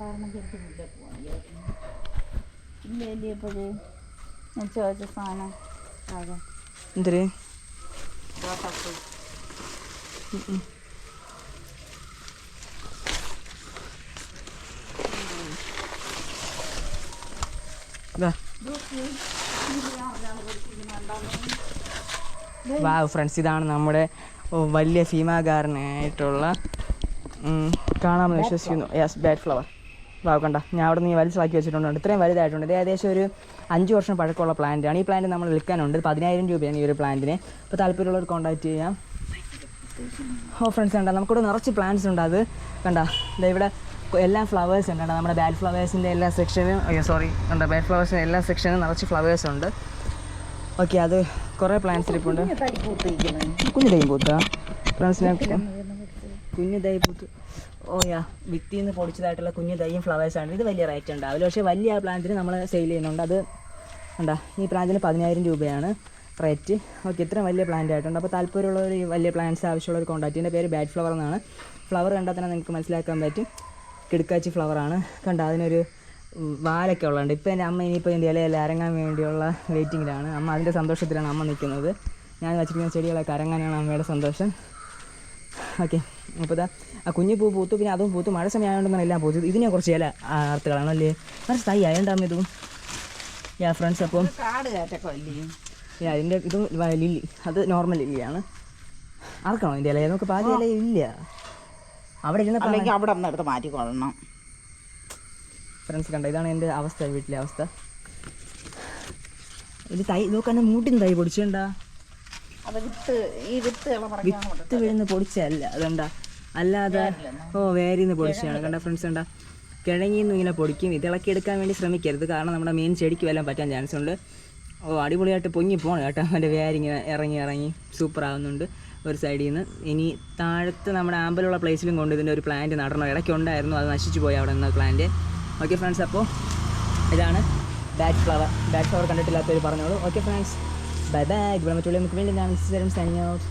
കാരണം ചെറുക്കില്ല ഇല്ല ഇല്ല എപ്പോഴേ ഞാൻ ചോദിച്ച സാധനം ആകെ എന്തൊരു വാവ് ഫ്രണ്ട്സ്, ഇതാണ് നമ്മുടെ വലിയ ഭീമാകാരനായിട്ടുള്ള കാണാമെന്ന് വിശ്വസിക്കുന്നു. Yes, bad flower. വാവ്, കണ്ട ഞാൻ അവിടെ നിന്ന് വലിച്ചാക്കി വെച്ചിട്ടുണ്ട്. ഇത്രയും വലുതായിട്ടുണ്ട്. ഇത് ഏകദേശം ഒരു 5 വർഷം പഴക്കമുള്ള പ്ലാന്റാണ്. ഈ പ്ലാന്റ് നമ്മൾ വിൽക്കാനുണ്ട്. 10,000 രൂപയാണ് ഈ ഒരു പ്ലാന്റിന്. അപ്പോൾ താല്പര്യമുള്ളവർ കോൺടാക്ട് ചെയ്യാം. ഫ്രണ്ട്സ് കണ്ട നമുക്കിവിടെ നിറച്ച് പ്ലാന്റ്സ് ഉണ്ട്. അത് കണ്ട ഇവിടെ എല്ലാ ഫ്ലവേഴ്സ് ഉണ്ട്. നമ്മുടെ ബാഡ് ഫ്ലവേഴ്സിൻ്റെ എല്ലാ സെക്ഷനും കണ്ട ബാഡ് ഫ്ലവേഴ്സിൻ്റെ എല്ലാ സെക്ഷനും നിറച്ച് ഫ്ലവേഴ്സ് ഉണ്ട്. ഓക്കെ, അത് കുറേ പ്ലാന്റ്സ് ഇരിപ്പുണ്ട്. കുഞ്ഞു തൈ പൂത്താ ഫ്രണ്ട്സിനെ കുഞ്ഞു തൈ പൂത്ത് വിത്തിൽ നിന്ന് പൊടിച്ചതായിട്ടുള്ള കുഞ്ഞു തൈയും ഫ്ലവേഴ്സാണ്. ഇത് വലിയ റേറ്റ് ഉണ്ടാവില്ല, പക്ഷേ വലിയ പ്ലാന്റിന് നമ്മൾ സെയിൽ ചെയ്യുന്നുണ്ട്. അത് കണ്ടാ ഈ പ്ലാന്റിന് 10,000 രൂപയാണ് റേറ്റ്. ഓക്കെ, ഇത്രയും വലിയ പ്ലാന്റ് ആയിട്ടുണ്ട്. അപ്പോൾ താല്പര്യമുള്ളവർ ഈ വലിയ പ്ലാന്റ്സ് ആവശ്യമുള്ളവർ കോൺടാക്ട്. ഇതിൻ്റെ പേര് ബാഡ് ഫ്ലവർ എന്നാണ്. ഫ്ലവർ കണ്ടാൽ തന്നെ നിങ്ങൾക്ക് മനസ്സിലാക്കാൻ പറ്റും കിടുക്കാച്ചി ഫ്ലവറാണ്. കണ്ട അതിനൊരു വാലൊക്കെ ഉള്ളതുണ്ട്. ഇപ്പോൾ എൻ്റെ അമ്മ ഇനിയിപ്പോൾ ഇതിൻ്റെ ഇലയെല്ലാം അരങ്ങാൻ വേണ്ടിയുള്ള വെയിറ്റിങ്ങിലാണ്. അമ്മ അതിൻ്റെ സന്തോഷത്തിലാണ് അമ്മ നിൽക്കുന്നത്. ഞാൻ വെച്ചിരിക്കുന്ന ചെടികളൊക്കെ അരങ്ങാനാണ് അമ്മയുടെ സന്തോഷം. ഓക്കെ, അപ്പോൾ ഇതാ ആ കുഞ്ഞു പൂ പൂത്തു. പിന്നെ അതും പൂത്തു. മഴ സമയമായതുകൊണ്ടാണ് എല്ലാം പൂത്തത്. ഇതിനെ കുറച്ച് ഇല ആർത്തുകളാണ് അല്ലേ? കുറച്ച് തൈ ആയതുകൊണ്ടാകും ഇതും. ഫ്രണ്ട്സ്, അപ്പം അതിൻ്റെ ഇതും ലില്ലി, അത് നോർമൽ ലില്ലിയാണ്. ആർക്കാണോ ഇതിൻ്റെ ഇല? നമുക്ക് പാതി ഇല ഇല്ല. അവിടെ ഇരുന്ന് അവിടെ എടുത്ത് മാറ്റിക്കൊള്ളണം. ഫ്രണ്ട്സ് കണ്ട ഇതാണ് എൻ്റെ അവസ്ഥ, വീട്ടിലെ അവസ്ഥ. ഇത് തൈ നോക്കാൻ മൂട്ടിന് തൈ പൊടിച്ചുണ്ടാ? വിത്ത് വീഴുന്ന പൊടിച്ചല്ല, അതുകൊണ്ടാ. അല്ലാതെ വേരിന്ന് പൊടിച്ചാണ്. കണ്ട ഫ്രണ്ട്സ് കണ്ട കിഴങ്ങിന്ന് ഇങ്ങനെ പൊടിക്കും. ഇത് ഇളക്കിയെടുക്കാൻ വേണ്ടി ശ്രമിക്കരുത്, കാരണം നമ്മുടെ മെയിൻ ചെടിക്ക് വല്ലതും പറ്റാൻ ചാൻസ് ഉണ്ട്. അടിപൊളിയായിട്ട് പൊങ്ങി പോകണം കേട്ടോ. അവൻ്റെ വേരിങ്ങനെ ഇറങ്ങി സൂപ്പർ ആകുന്നുണ്ട് ഒരു സൈഡിൽ നിന്ന്. ഇനി താഴത്ത് നമ്മുടെ ആമ്പലുള്ള പ്ലേസിലും കൊണ്ട് ഇതിൻ്റെ ഒരു പ്ലാന്റ് നടണം. ഇടയ്ക്കുണ്ടായിരുന്നു, അത് നശിച്ചു പോയി അവിടെ നിന്ന് പ്ലാന്റ്. ഓക്കെ ഫ്രണ്ട്സ്, അപ്പോൾ ഇതാണ് ബാഡ് ഫ്ലവർ കണ്ടിട്ടില്ലാത്തവർ പറഞ്ഞോളൂ. Okay friends, bye bye. ഇവിടെ മറ്റുള്ള നമുക്ക് വേണ്ടി ഞാൻ സൈനിങ് ഔട്ട്.